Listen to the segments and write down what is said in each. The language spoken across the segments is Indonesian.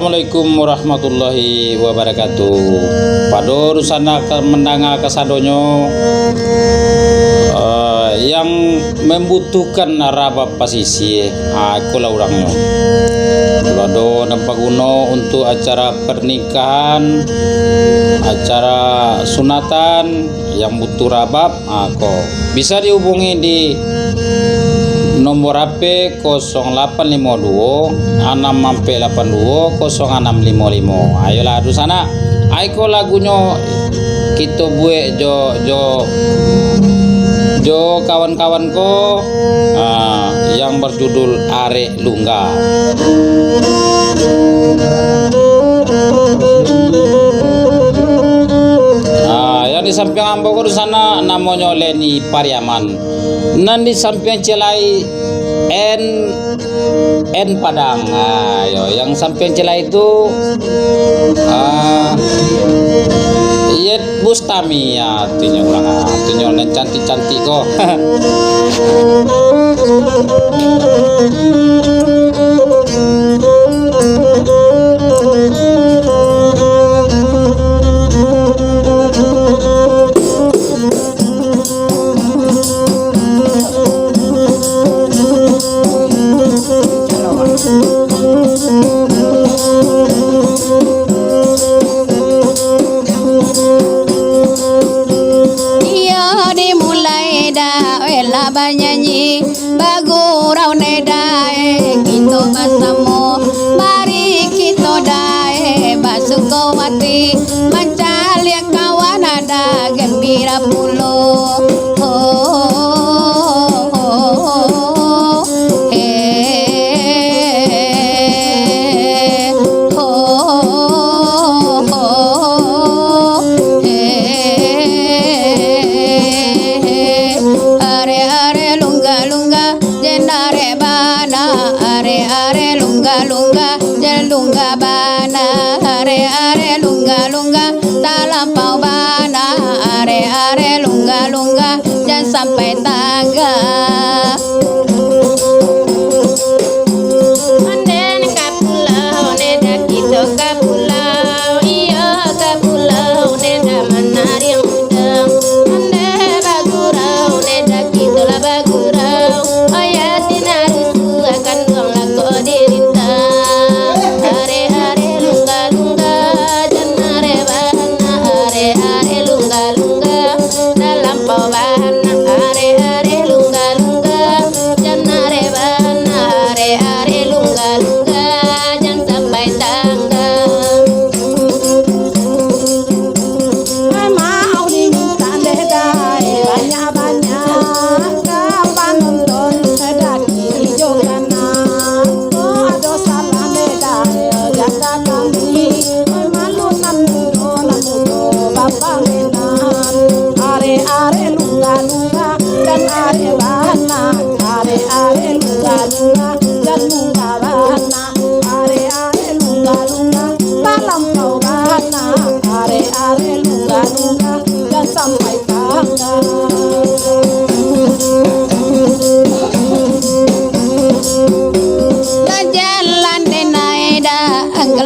Assalamualaikum warahmatullahi wabarakatuh. Pada urusan mendengar kasadonyo yang membutuhkan rabab pasisi aku lah orangnya. Kalau nampak guno untuk acara pernikahan, acara sunatan yang butuh rabab, aku bisa dihubungi di nomor HP 0852 682 0655. Ayolah adu sana. Aiko lagunya kita buat jo kawan-kawanku yang berjudul Arek Lungga. Yang di samping ambok di sana namanya Leni Pariaman. Nan di samping celai N Padang. Yang samping celai itu Yet Bustami ya, artinya orang artinya cantik-cantik kok. Banyanyi bagurau nedae kita bersama, mari kita dae basukawati mencari kawan ada gembira pulo. Lunga bana are lunga talampau bana are lunga dan sampai tangga anden kapulau neda kita kapulau iya kapulau neda menari udang ande bagurau neda kita lah bagurau ayat dinarusu akan buang lako dirita.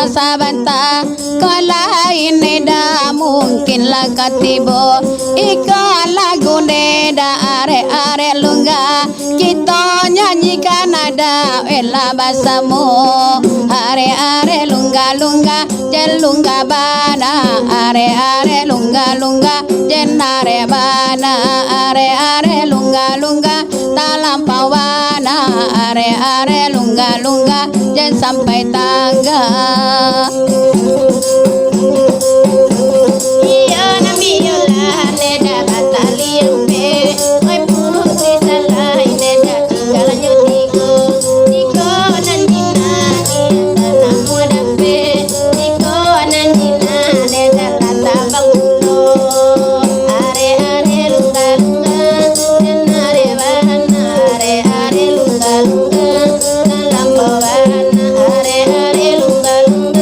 Sabanta kala ini dah mungkinlah katibo ika lagu neda are lungga kita nyanyikan ada ela basamu are lungga jelungga bana are lungga jenare bana are lungga talampau bana are lungga jen sampai tangga. Iya nami yola neda bataliang be, oi putri salai neda tinggal nyutiku, tiko nanjina niata namu dape, tiko nanjina neda kata bangkulo, are lunga jenare bahana are lunga dalam bawana are lunga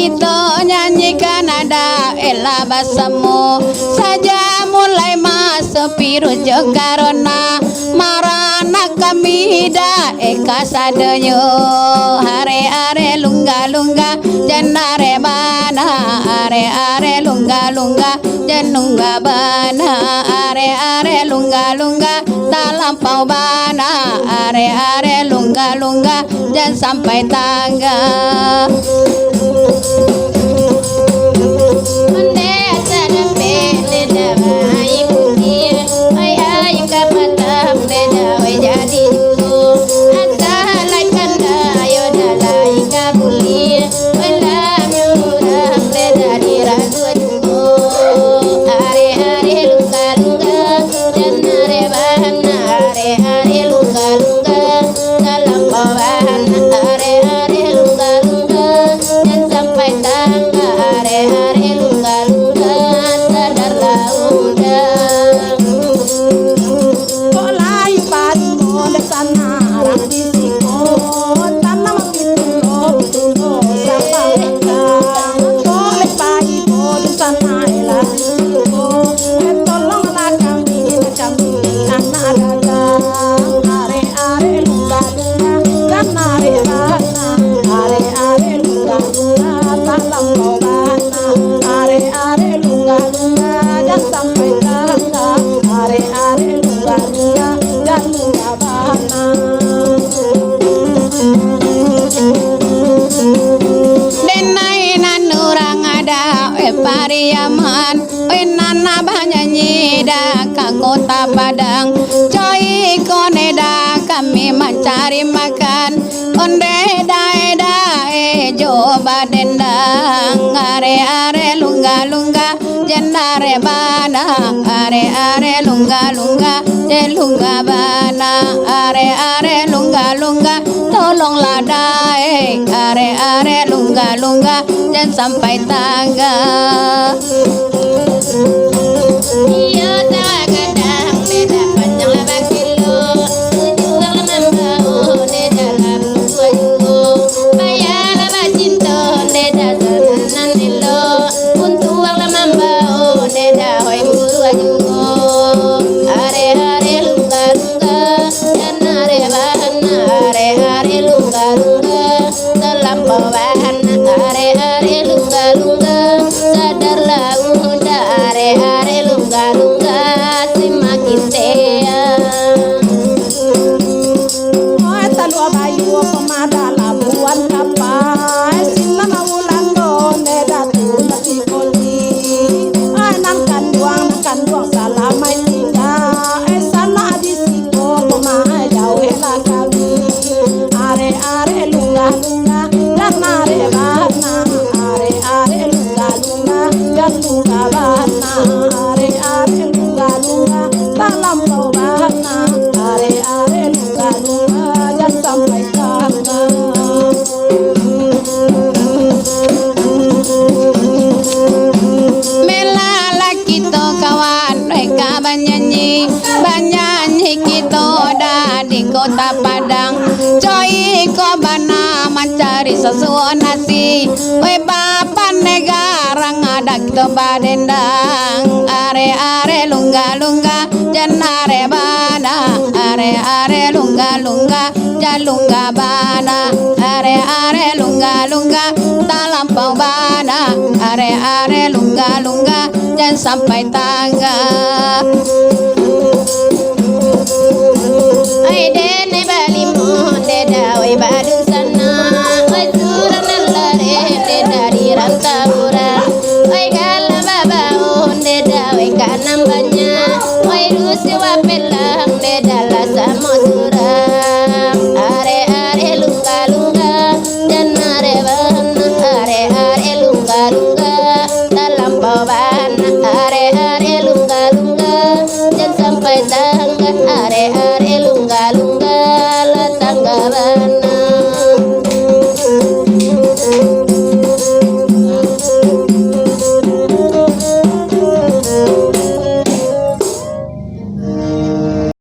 kita nyanyikan ada Ella basamu saja mulai masuk piru jogarona marana kami da eka sadenyo are lungga janare bana are lungga janungga bana are lungga dalam pau bana are lungga dan sampai tangga Pariaman, nana banyanyi da kota Padang, coy koneda kami mencari makan, onde dae coba dendang, are lungga jendare bana, are lungga jelungga bana, are lungga tolonglah dae, are lungga dan sampai tangga. Iya tak kadang beda panjang lebar kilo, tujuh lembau neda labu wajo, bayar lebar cinta neda senan nilo, untuk lembau neda hoi buru wajo, are lungga dan are bahana, are lungga terlampau bahana, are lungga sadarlah udah are lungga semakin tea oh talua bayu pemada labuan kapai sinana ulando neda tu mati koli anan kanduang salamai tiga sana disiko pemai jauh lah kami are lungga dan are bana are lungga dan lungga bana are lungga dalam pau bana are lungga dan sampai tangga melala kita kawan mereka banyanyi kita dah di kota Padang coy ko bana mencari sesuatu nasi we bapak negara ngadak to badendang are lungga janare bana are lungga jalungga bana are lungga dalam pau bana are lungga dan sampai tangga ai